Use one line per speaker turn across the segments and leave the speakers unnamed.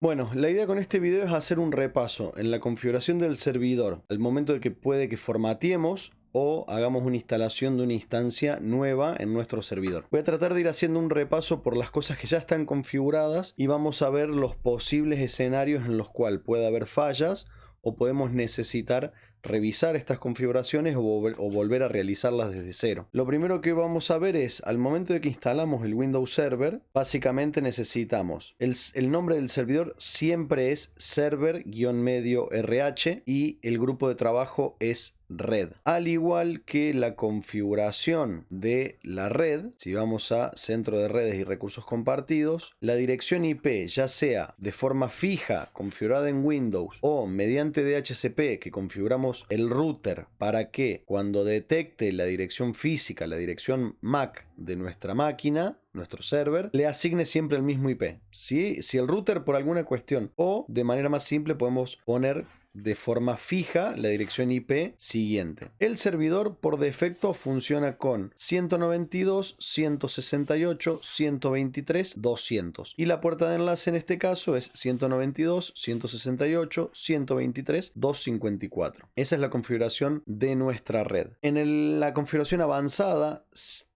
Bueno, la idea con este video es hacer un repaso en la configuración del servidor al momento de que puede que formateemos o hagamos una instalación de una instancia nueva en nuestro servidor. Voy a tratar de ir haciendo un repaso por las cosas que ya están configuradas y vamos a ver los posibles escenarios en los cuales puede haber fallas o podemos necesitar revisar estas configuraciones o volver a realizarlas desde cero. Lo primero que vamos a ver es, al momento de que instalamos el Windows Server, básicamente necesitamos el nombre del servidor siempre es server-medio RH y el grupo de trabajo es red. Al igual que la configuración de la red, si vamos a centro de redes y recursos compartidos, la dirección IP, ya sea de forma fija configurada en Windows o mediante DHCP que configuramos el router para que cuando detecte la dirección física, la dirección MAC de nuestra máquina, nuestro server, le asigne siempre el mismo IP. Si el router por alguna cuestión o de manera más simple podemos poner de forma fija la dirección IP siguiente. El servidor por defecto funciona con 192.168.123.200 y la puerta de enlace en este caso es 192.168.123.254. Esa es la configuración de nuestra red. En la configuración avanzada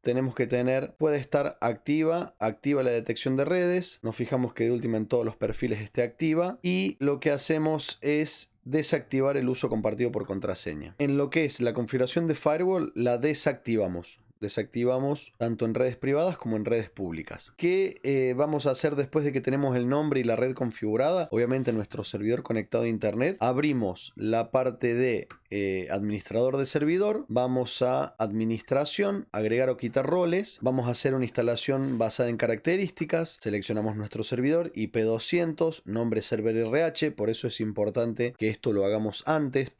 tenemos que puede estar activa la detección de redes. Nos fijamos que de última en todos los perfiles esté activa y lo que hacemos es desactivar el uso compartido por contraseña. En lo que es la configuración de firewall la desactivamos tanto en redes privadas como en redes públicas. ¿Qué vamos a hacer después de que tenemos el nombre y la red configurada? Obviamente nuestro servidor conectado a internet. Abrimos la parte de administrador de servidor. Vamos a administración, agregar o quitar roles. Vamos a hacer una instalación basada en características. Seleccionamos nuestro servidor, IP200, nombre server RH. Por eso es importante que esto lo hagamos antes.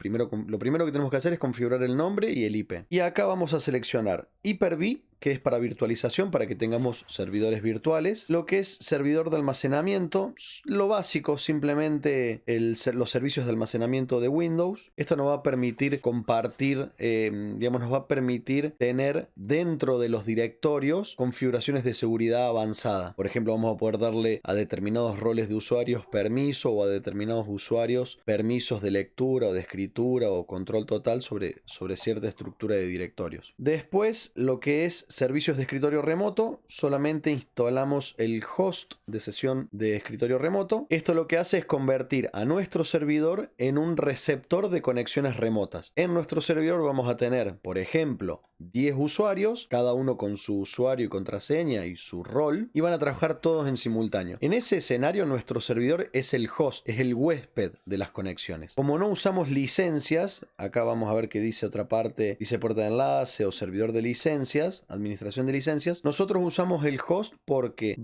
Lo primero que tenemos que hacer es configurar el nombre y el IP. Y acá vamos a seleccionar Hyper-V, que es para virtualización, para que tengamos servidores virtuales. Lo que es servidor de almacenamiento, lo básico, simplemente los servicios de almacenamiento de Windows. Esto nos va a permitir compartir, nos va a permitir tener dentro de los directorios configuraciones de seguridad avanzada. Por ejemplo, vamos a poder darle a determinados roles de usuarios permiso o a determinados usuarios permisos de lectura o de escritura o control total sobre cierta estructura de directorios. Después, lo que es servicios de escritorio remoto, solamente instalamos el host de sesión de escritorio remoto. Esto lo que hace es convertir a nuestro servidor en un receptor de conexiones remotas. En nuestro servidor vamos a tener, por ejemplo, 10 usuarios, cada uno con su usuario y contraseña y su rol, y van a trabajar todos en simultáneo. En ese escenario, nuestro servidor es el host, es el huésped de las conexiones. Como no usamos licencias, acá vamos a ver que dice otra parte, dice puerta de enlace o servidor de licencias, administración de licencias. Nosotros usamos el host porque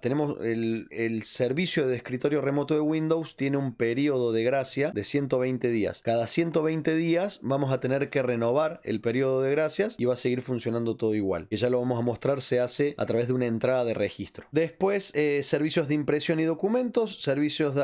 tenemos el servicio de escritorio remoto de Windows tiene un periodo de gracia de 120 días. Cada 120 días vamos a tener que renovar el periodo de gracias y va a seguir funcionando todo igual. Que ya lo vamos a mostrar, se hace a través de una entrada de registro. Después, servicios de impresión y documentos, servidor de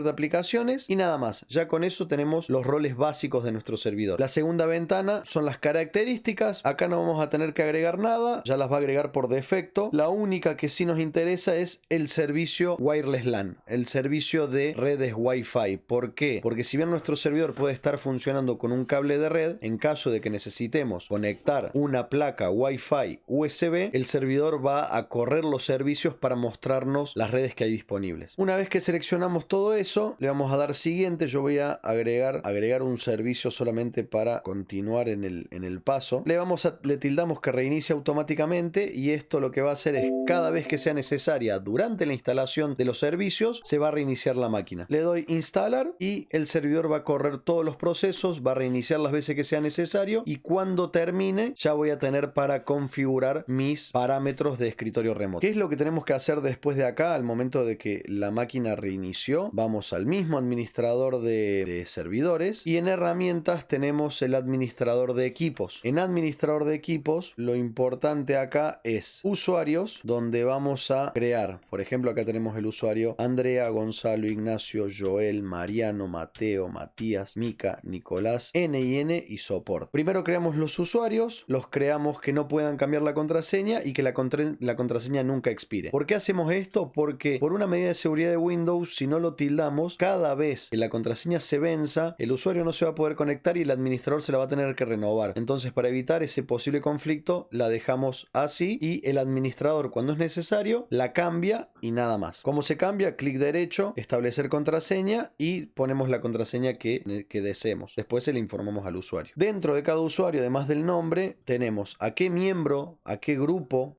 aplicaciones y nada más. Ya con eso tenemos los roles básicos de nuestro servidor. La segunda ventana son las características. Acá no vamos a tener que agregar nada, ya las va a agregar por defecto. La única que sí nos interesa es el servicio Wireless LAN, el servicio de redes Wi-Fi. ¿Por qué? Porque si bien nuestro servidor puede estar funcionando con un cable de red, en caso de que necesitemos conectar una placa Wi-Fi USB, el servidor va a correr los servicios para mostrarnos las redes que hay disponibles. Una vez que seleccionamos todo eso, le vamos a dar siguiente. Yo voy a agregar un servicio solamente para continuar en el paso. Le tildamos que reinicie automáticamente y esto lo que va a hacer es cada vez que sea necesaria durante la instalación de los servicios se va a reiniciar la máquina. Le doy instalar y el servidor va a correr todos los procesos, va a reiniciar las veces que sea necesario y cuando termine ya voy a tener para configurar mis parámetros de escritorio remoto. ¿Qué es lo que tenemos que hacer después de acá? Al momento de que la máquina reinició, vamos al mismo administrador de servidores y en herramientas tenemos el administrador de equipos. En administrador de equipos usuarios, lo importante acá es usuarios, donde vamos a crear, por ejemplo, acá tenemos el usuario Andrea, Gonzalo, Ignacio, Joel, Mariano, Mateo, Matías, Mica, Nicolás, NIN y soporte. Primero creamos los usuarios, los creamos que no puedan cambiar la contraseña y que la contraseña nunca expire. ¿Por qué hacemos esto? Porque por una medida de seguridad de Windows, si no lo tildamos, cada vez que la contraseña se venza, el usuario no se va a poder conectar y el administrador se la va a tener que renovar. Entonces, para evitar ese posible conflicto, la dejamos así y el administrador, cuando es necesario, la cambia y nada más. ¿Cómo se cambia? Clic derecho, establecer contraseña y ponemos la contraseña que deseemos. Después se le informamos al usuario. Dentro de cada usuario, además del nombre, tenemos a qué miembro, a qué grupo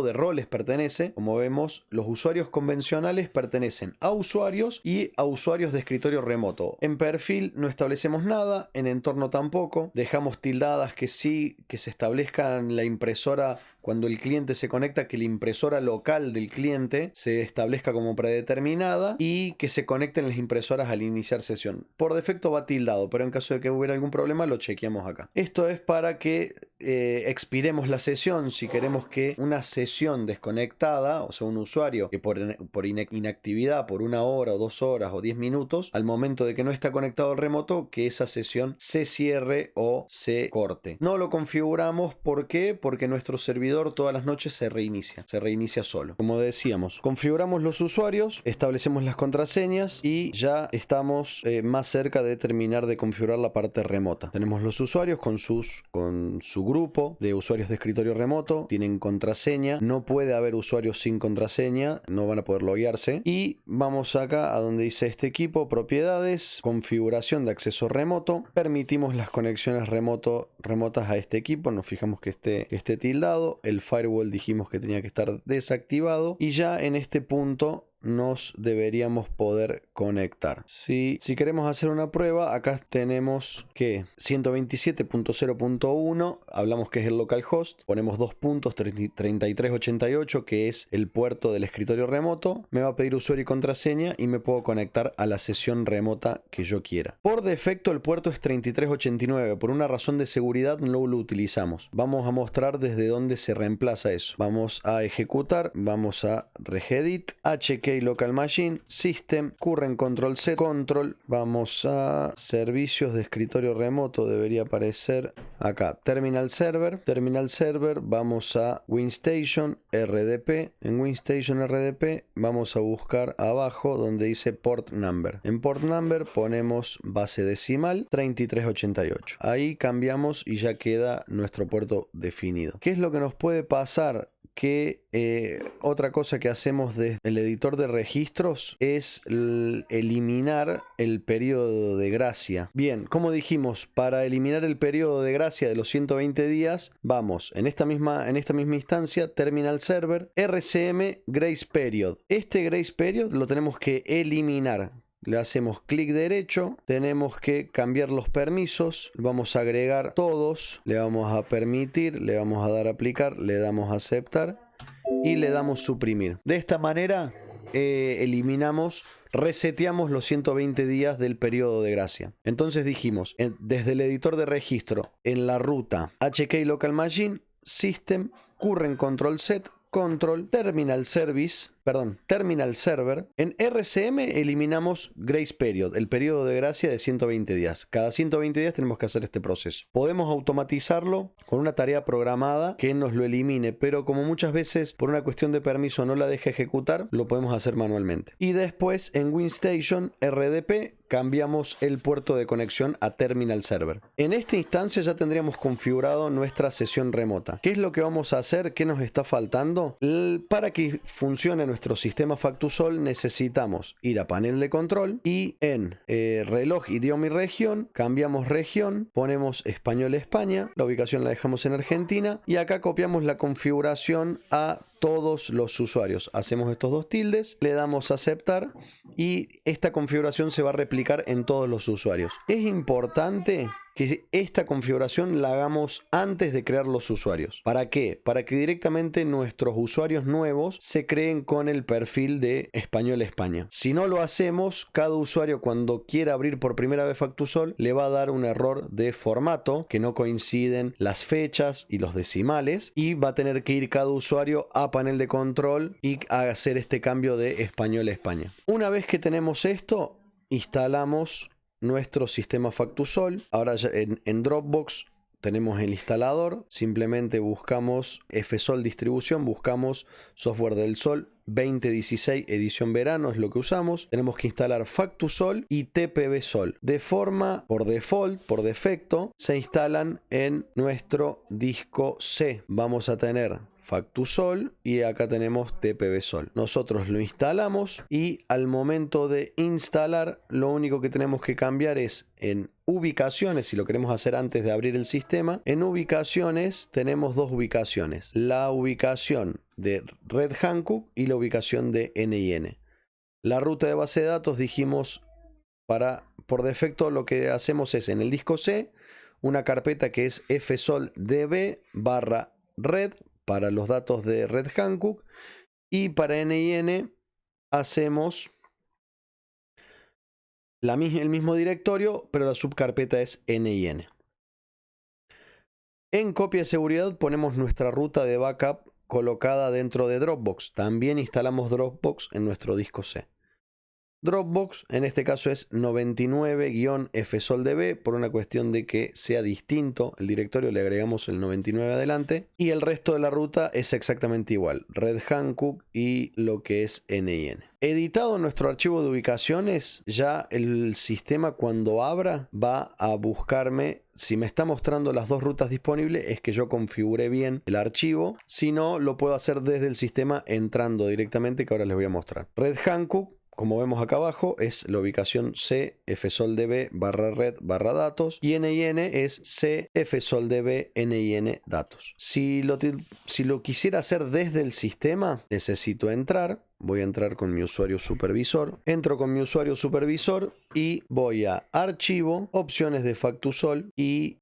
de roles pertenece. Como vemos, los usuarios convencionales pertenecen a usuarios y a usuarios de escritorio remoto. En perfil no establecemos nada, en entorno tampoco. Dejamos tildadas que sí, que se establezca la impresora cuando el cliente se conecta, que la impresora local del cliente se establezca como predeterminada y que se conecten las impresoras al iniciar sesión. Por defecto va tildado, pero en caso de que hubiera algún problema lo chequeamos acá. Esto es para que expiremos la sesión. Si queremos que una sesión desconectada, o sea un usuario que por inactividad por 1 hora o 2 horas o 10 minutos, al momento de que no está conectado al remoto, que esa sesión se cierre o se corte. No lo configuramos, ¿por qué? Porque nuestro servidor todas las noches se reinicia solo. Como decíamos, configuramos los usuarios, establecemos las contraseñas y ya estamos más cerca de terminar de configurar la parte remota. Tenemos los usuarios con su grupo de usuarios de escritorio remoto, tienen contraseña, no puede haber usuarios sin contraseña, no van a poder loguearse. Y vamos acá a donde dice este equipo, propiedades, configuración de acceso remoto, permitimos las conexiones remotas a este equipo, nos fijamos que esté tildado. El firewall dijimos que tenía que estar desactivado y ya en este punto nos deberíamos poder conectar. Si queremos hacer una prueba, acá tenemos que 127.0.1, hablamos que es el localhost, ponemos 2.3388 que es el puerto del escritorio remoto, me va a pedir usuario y contraseña y me puedo conectar a la sesión remota que yo quiera. Por defecto el puerto es 3389, por una razón de seguridad no lo utilizamos. Vamos a mostrar desde dónde se reemplaza eso. Vamos a ejecutar, vamos a regedit, HK local machine, system, current control set, control, vamos a servicios de escritorio remoto, debería aparecer acá, terminal server, vamos a WinStation RDP, en WinStation RDP vamos a buscar abajo donde dice port number, en port number ponemos base decimal 3388, ahí cambiamos y ya queda nuestro puerto definido. ¿Qué es lo que nos puede pasar? Que otra cosa que hacemos desde el editor de registros es eliminar el periodo de gracia. Bien, como dijimos, para eliminar el periodo de gracia de los 120 días, vamos en esta misma instancia, terminal server, RCM grace period. Este grace period lo tenemos que eliminar. Le hacemos clic derecho, tenemos que cambiar los permisos, vamos a agregar todos, le vamos a permitir, le vamos a dar a aplicar, le damos a aceptar y le damos suprimir. De esta manera reseteamos los 120 días del periodo de gracia. Entonces dijimos, desde el editor de registro, en la ruta HK local machine, system, current control set, control, terminal server. En RCM eliminamos grace period, el periodo de gracia de 120 días. Cada 120 días tenemos que hacer este proceso. Podemos automatizarlo con una tarea programada que nos lo elimine, pero como muchas veces por una cuestión de permiso no la deja ejecutar, lo podemos hacer manualmente. Y después en WinStation RDP cambiamos el puerto de conexión a terminal server. En esta instancia ya tendríamos configurado nuestra sesión remota. ¿Qué es lo que vamos a hacer? ¿Qué nos está faltando? Para que funcione nuestro sistema FactuSol necesitamos ir a panel de control y en reloj, idioma y región, cambiamos región, ponemos español España, la ubicación la dejamos en Argentina y acá copiamos la configuración a todos los usuarios. Hacemos estos dos tildes, le damos a aceptar y esta configuración se va a replicar en todos los usuarios. Es importante que esta configuración la hagamos antes de crear los usuarios. ¿Para qué? Para que directamente nuestros usuarios nuevos se creen con el perfil de Español España. Si no lo hacemos, cada usuario cuando quiera abrir por primera vez Factusol le va a dar un error de formato, que no coinciden las fechas y los decimales, y va a tener que ir cada usuario a panel de control y a hacer este cambio de Español España. Una vez que tenemos esto, instalamos nuestro sistema Factusol. Ahora ya en Dropbox tenemos el instalador, simplemente buscamos Fsol distribución, buscamos software del Sol 2016 edición verano, es lo que usamos. Tenemos que instalar Factusol y TPV-Sol. De forma, por default, por defecto, se instalan en nuestro disco C. Vamos a tener Factusol y acá tenemos TPV-Sol. Nosotros lo instalamos y al momento de instalar lo único que tenemos que cambiar es en ubicaciones, si lo queremos hacer antes de abrir el sistema. En ubicaciones tenemos dos ubicaciones, la ubicación de Red Hankook y la ubicación de NIN. La ruta de base de datos dijimos por defecto lo que hacemos es en el disco C una carpeta que es fsoldb/red para los datos de Red Hankook y para NIN hacemos el mismo directorio, pero la subcarpeta es NIN. En copia de seguridad ponemos nuestra ruta de backup colocada dentro de Dropbox. También instalamos Dropbox en nuestro disco C. Dropbox en este caso es 99-fsoldb por una cuestión de que sea distinto el directorio, le agregamos el 99 adelante y el resto de la ruta es exactamente igual, Red Hankook y lo que es NIN. Editado nuestro archivo de ubicaciones, ya el sistema cuando abra va a buscarme. Si me está mostrando las dos rutas disponibles es que yo configuré bien el archivo, si no lo puedo hacer desde el sistema entrando directamente, que ahora les voy a mostrar. Red Hankook, como vemos acá abajo, es la ubicación C fsoldb/red/datos y NIN es C fsoldb NIN datos. Si lo quisiera hacer desde el sistema, necesito entrar. Voy a entrar con mi usuario supervisor. Entro con mi usuario supervisor y voy a Archivo, Opciones de Factusol y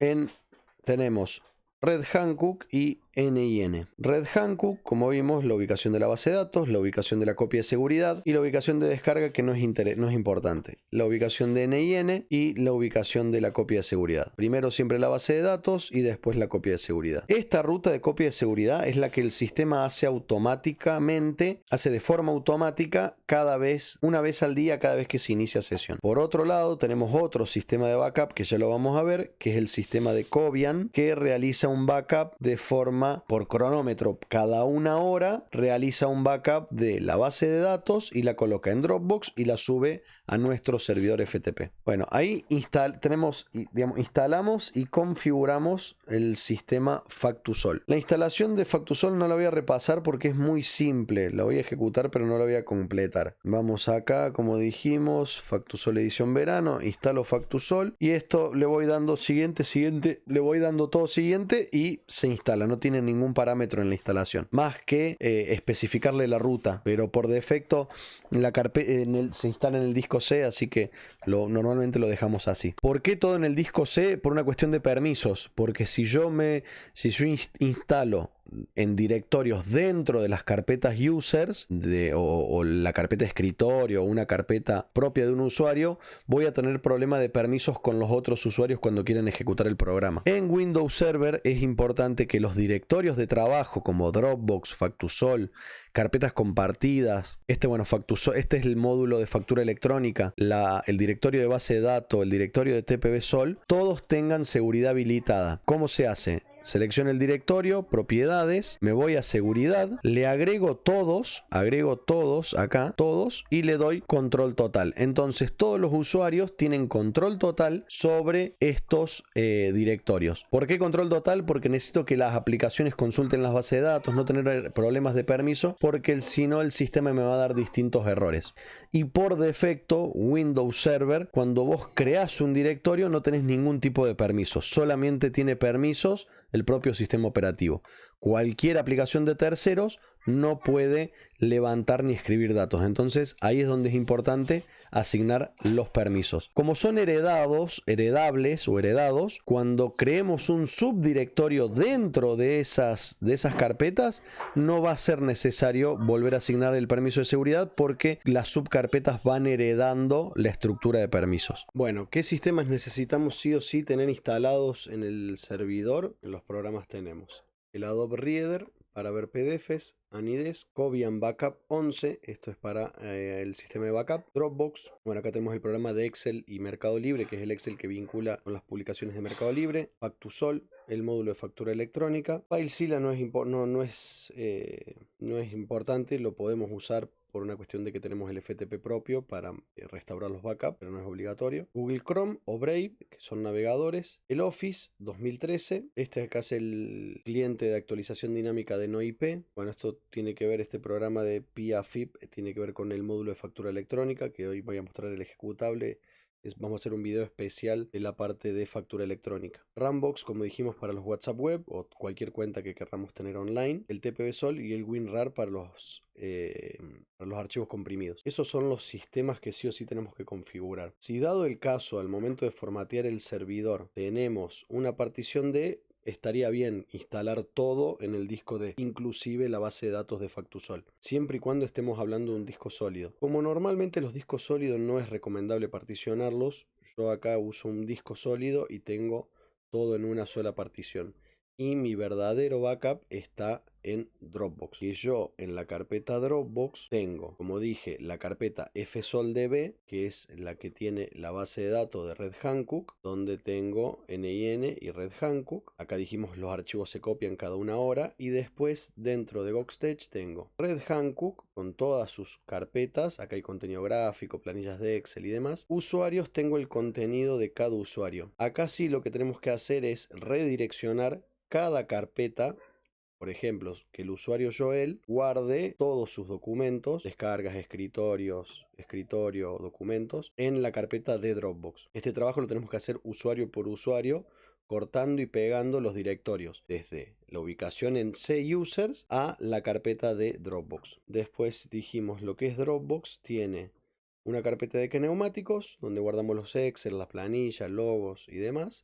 tenemos Red Hankook y NIN. Red Hankook, como vimos, la ubicación de la base de datos, la ubicación de la copia de seguridad y la ubicación de descarga, que no es importante. La ubicación de NIN y la ubicación de la copia de seguridad. Primero siempre la base de datos y después la copia de seguridad. Esta ruta de copia de seguridad es la que el sistema hace automáticamente, hace de forma automática una vez al día, cada vez que se inicia sesión. Por otro lado, tenemos otro sistema de backup que ya lo vamos a ver, que es el sistema de Cobian, que realiza un backup de forma por cronómetro. Cada una hora realiza un backup de la base de datos y la coloca en Dropbox y la sube a nuestro servidor FTP. Bueno, ahí instalamos y configuramos el sistema Factusol. La instalación de Factusol no la voy a repasar porque es muy simple. La voy a ejecutar pero no la voy a completar. Vamos acá, como dijimos, Factusol edición verano, instalo Factusol y esto le voy dando siguiente, le voy dando todo siguiente y se instala. No tiene ningún parámetro en la instalación, más que especificarle la ruta, pero por defecto se instala en el disco C, así que normalmente lo dejamos así. ¿Por qué todo en el disco C? Por una cuestión de permisos, porque si yo instalo en directorios dentro de las carpetas users o la carpeta escritorio o una carpeta propia de un usuario, voy a tener problema de permisos con los otros usuarios cuando quieran ejecutar el programa. En Windows Server es importante que los directorios de trabajo como Dropbox, Factusol, carpetas compartidas, Factusol, este es el módulo de factura electrónica, el directorio de base de datos, el directorio de TPV-Sol, todos tengan seguridad habilitada. ¿Cómo se hace? Selecciono el directorio, propiedades, me voy a seguridad, le agrego todos acá, todos, y le doy control total. Entonces todos los usuarios tienen control total sobre estos directorios. ¿Por qué control total? Porque necesito que las aplicaciones consulten las bases de datos, no tener problemas de permiso, porque si no el sistema me va a dar distintos errores. Y por defecto, Windows Server, cuando vos creás un directorio no tenés ningún tipo de permiso, solamente tiene permisos el propio sistema operativo. Cualquier aplicación de terceros no puede levantar ni escribir datos. Entonces ahí es donde es importante asignar los permisos. Como son heredables o heredados, cuando creemos un subdirectorio dentro de esas carpetas, no va a ser necesario volver a asignar el permiso de seguridad porque las subcarpetas van heredando la estructura de permisos. Bueno, ¿qué sistemas necesitamos sí o sí tener instalados en el servidor? En los programas tenemos el Adobe Reader para ver PDFs, Anides, Cobian Backup 11, esto es para el sistema de backup, Dropbox, bueno, acá tenemos el programa de Excel y Mercado Libre, que es el Excel que vincula con las publicaciones de Mercado Libre, Factusol, el módulo de factura electrónica, FileZilla no es importante, lo podemos usar por una cuestión de que tenemos el FTP propio para restaurar los backups, pero no es obligatorio. Google Chrome o Brave, que son navegadores. El Office 2013, este acá es el cliente de actualización dinámica de NoIP. Bueno, esto tiene que ver, este programa de PIA-FIP, tiene que ver con el módulo de factura electrónica, que hoy voy a mostrar el ejecutable. Vamos a hacer un video especial de la parte de factura electrónica. Rambox, como dijimos, para los WhatsApp web o cualquier cuenta que queramos tener online. El TPV-Sol y el WinRAR para los archivos comprimidos. Esos son los sistemas que sí o sí tenemos que configurar. Si dado el caso, al momento de formatear el servidor, tenemos una partición D, estaría bien instalar todo en el disco D, inclusive la base de datos de Factusol, siempre y cuando estemos hablando de un disco sólido. Como normalmente los discos sólidos no es recomendable particionarlos, yo acá uso un disco sólido y tengo todo en una sola partición. Y mi verdadero backup está en Dropbox. Y yo en la carpeta Dropbox tengo, como dije, la carpeta fsoldb, que es la que tiene la base de datos de Red Hankook, donde tengo NIN y Red Hankook. Acá dijimos los archivos se copian cada una hora. Y después dentro de Goxtech tengo Red Hankook con todas sus carpetas. Acá hay contenido gráfico, planillas de Excel y demás. Usuarios, tengo el contenido de cada usuario. Acá sí lo que tenemos que hacer es redireccionar cada carpeta. Por ejemplo, que el usuario Joel guarde todos sus documentos, descargas, escritorio, documentos, en la carpeta de Dropbox. Este trabajo lo tenemos que hacer usuario por usuario, cortando y pegando los directorios, desde la ubicación en C-Users a la carpeta de Dropbox. Después dijimos lo que es Dropbox, tiene una carpeta de neumáticos, donde guardamos los Excel, las planillas, logos y demás.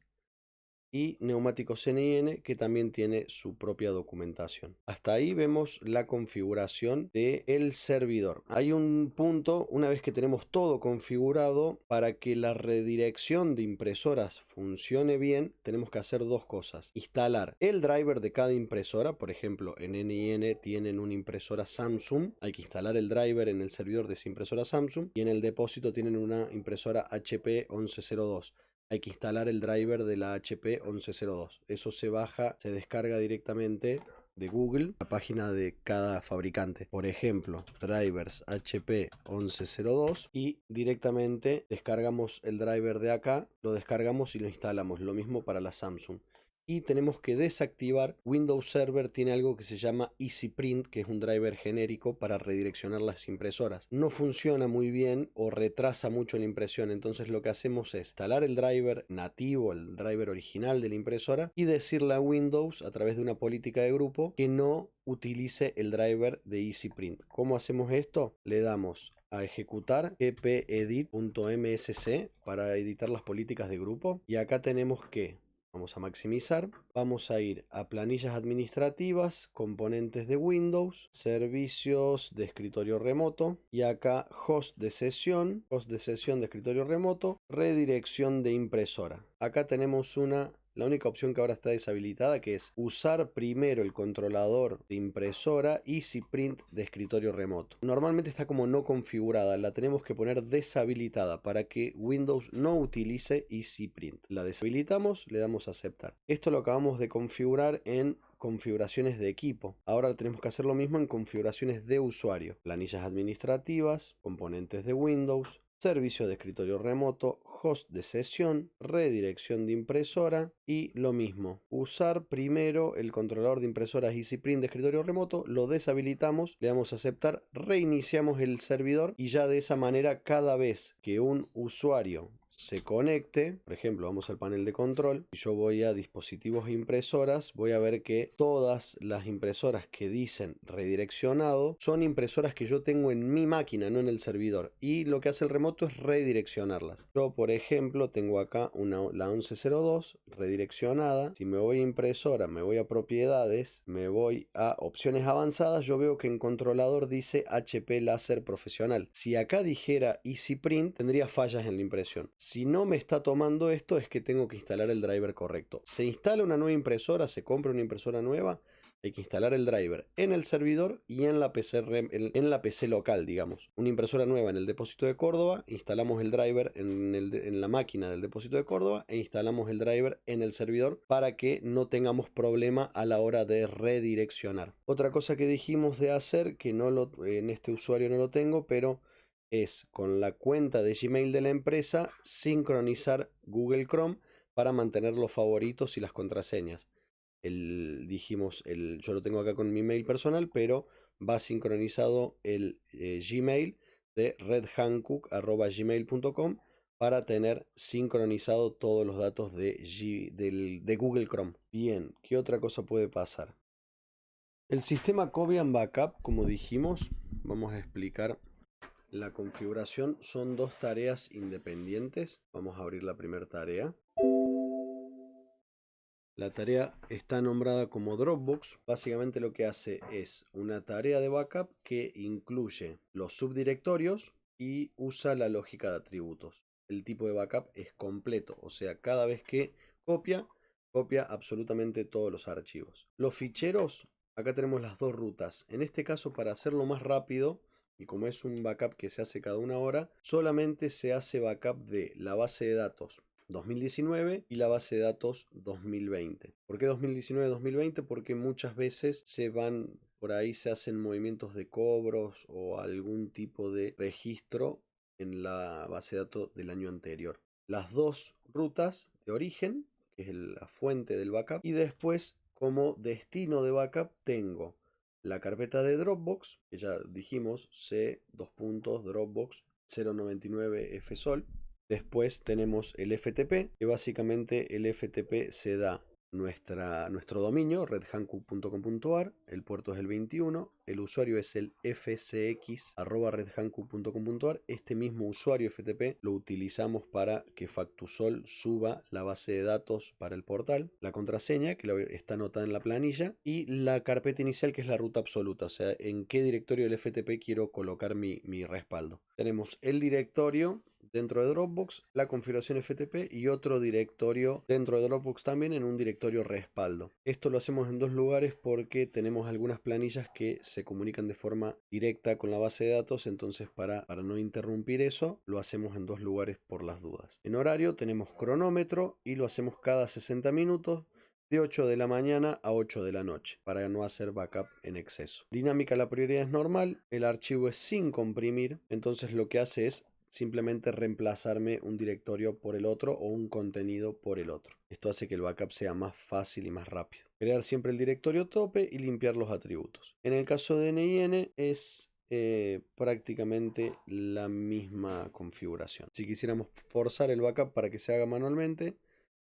Y neumáticos NIN, que también tiene su propia documentación. Hasta ahí vemos la configuración del servidor. Hay un punto, una vez que tenemos todo configurado, para que la redirección de impresoras funcione bien, tenemos que hacer dos cosas. Instalar el driver de cada impresora, por ejemplo, en NIN tienen una impresora Samsung, hay que instalar el driver en el servidor de esa impresora Samsung, y en el depósito tienen una impresora HP 1102. Hay que instalar el driver de la HP 1102. Eso se baja, se descarga directamente de Google, la página de cada fabricante. Por ejemplo, drivers HP 1102 y directamente descargamos el driver de acá, lo descargamos y lo instalamos. Lo mismo para la Samsung. Y tenemos que desactivar. Windows Server tiene algo que se llama EasyPrint, que es un driver genérico para redireccionar las impresoras. No funciona muy bien o retrasa mucho la impresión, entonces lo que hacemos es instalar el driver nativo, el driver original de la impresora, y decirle a Windows a través de una política de grupo que no utilice el driver de EasyPrint. ¿Cómo hacemos esto? Le damos a ejecutar ppedit.msc para editar las políticas de grupo, y acá tenemos que vamos a maximizar, vamos a ir a planillas administrativas, componentes de Windows, servicios de escritorio remoto, y acá host de sesión de escritorio remoto, redirección de impresora. Acá tenemos la única opción que ahora está deshabilitada, que es usar primero el controlador de impresora EasyPrint de escritorio remoto. Normalmente está como no configurada, la tenemos que poner deshabilitada para que Windows no utilice EasyPrint. La deshabilitamos, le damos a aceptar. Esto lo acabamos de configurar en configuraciones de equipo. Ahora tenemos que hacer lo mismo en configuraciones de usuario. Planillas administrativas, componentes de Windows, servicio de escritorio remoto, host de sesión, redirección de impresora y lo mismo. Usar primero el controlador de impresoras EasyPrint de escritorio remoto, lo deshabilitamos, le damos a aceptar, reiniciamos el servidor y ya de esa manera cada vez que un usuario se conecte, por ejemplo, vamos al panel de control, y yo voy a dispositivos e impresoras, voy a ver que todas las impresoras que dicen redireccionado son impresoras que yo tengo en mi máquina, no en el servidor, y lo que hace el remoto es redireccionarlas. Yo, por ejemplo, tengo acá la 1102 redireccionada. Si me voy a impresora, me voy a propiedades, me voy a opciones avanzadas, yo veo que en controlador dice HP Láser Profesional. Si acá dijera Easy Print, tendría fallas en la impresión. Si no me está tomando esto, es que tengo que instalar el driver correcto. Se instala una nueva impresora, se compra una impresora nueva, hay que instalar el driver en el servidor y en la PC, en la PC local, digamos. Una impresora nueva en el depósito de Córdoba, instalamos el driver en la máquina del depósito de Córdoba e instalamos el driver en el servidor para que no tengamos problema a la hora de redireccionar. Otra cosa que dijimos de hacer, que en este usuario no lo tengo, pero es con la cuenta de Gmail de la empresa sincronizar Google Chrome para mantener los favoritos y las contraseñas. Yo lo tengo acá con mi mail personal, pero va sincronizado el Gmail de redhankook@gmail.com para tener sincronizado todos los datos de Google Chrome. Bien, ¿qué otra cosa puede pasar? El sistema Cobian Backup, como dijimos, vamos a explicar la configuración. Son dos tareas independientes. Vamos a abrir la primera tarea. La tarea está nombrada como Dropbox. Básicamente lo que hace es una tarea de backup que incluye los subdirectorios y usa la lógica de atributos. El tipo de backup es completo, o sea, cada vez que copia absolutamente todos los archivos. Los ficheros, acá tenemos las dos rutas. En este caso, para hacerlo más rápido, y como es un backup que se hace cada una hora, solamente se hace backup de la base de datos 2019 y la base de datos 2020. ¿Por qué 2019-2020? Porque muchas veces por ahí se hacen movimientos de cobros o algún tipo de registro en la base de datos del año anterior. Las dos rutas de origen, que es la fuente del backup, y después como destino de backup tengo la carpeta de Dropbox, que ya dijimos, C:2.Dropbox 099 FSOL. Después tenemos el FTP, que básicamente el FTP se da nuestro dominio, redhankook.com.ar, el puerto es el 21, el usuario es el fcx@redhankook.com.ar. Este mismo usuario FTP lo utilizamos para que Factusol suba la base de datos para el portal, la contraseña que está anotada en la planilla y la carpeta inicial, que es la ruta absoluta, o sea, en qué directorio del FTP quiero colocar mi respaldo. Tenemos el directorio dentro de Dropbox, la configuración FTP y otro directorio dentro de Dropbox también en un directorio respaldo. Esto lo hacemos en dos lugares porque tenemos algunas planillas que se comunican de forma directa con la base de datos, entonces para no interrumpir eso lo hacemos en dos lugares por las dudas. En horario tenemos cronómetro y lo hacemos cada 60 minutos de 8 de la mañana a 8 de la noche para no hacer backup en exceso. Dinámica, la prioridad es normal, el archivo es sin comprimir, entonces lo que hace es simplemente reemplazarme un directorio por el otro o un contenido por el otro. Esto hace que el backup sea más fácil y más rápido. Crear siempre el directorio tope y limpiar los atributos. En el caso de NIN es prácticamente la misma configuración. Si quisiéramos forzar el backup para que se haga manualmente,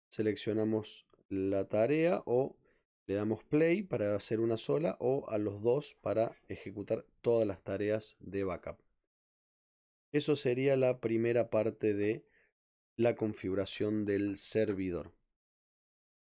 seleccionamos la tarea o le damos play para hacer una sola o a los dos para ejecutar todas las tareas de backup. Eso sería la primera parte de la configuración del servidor.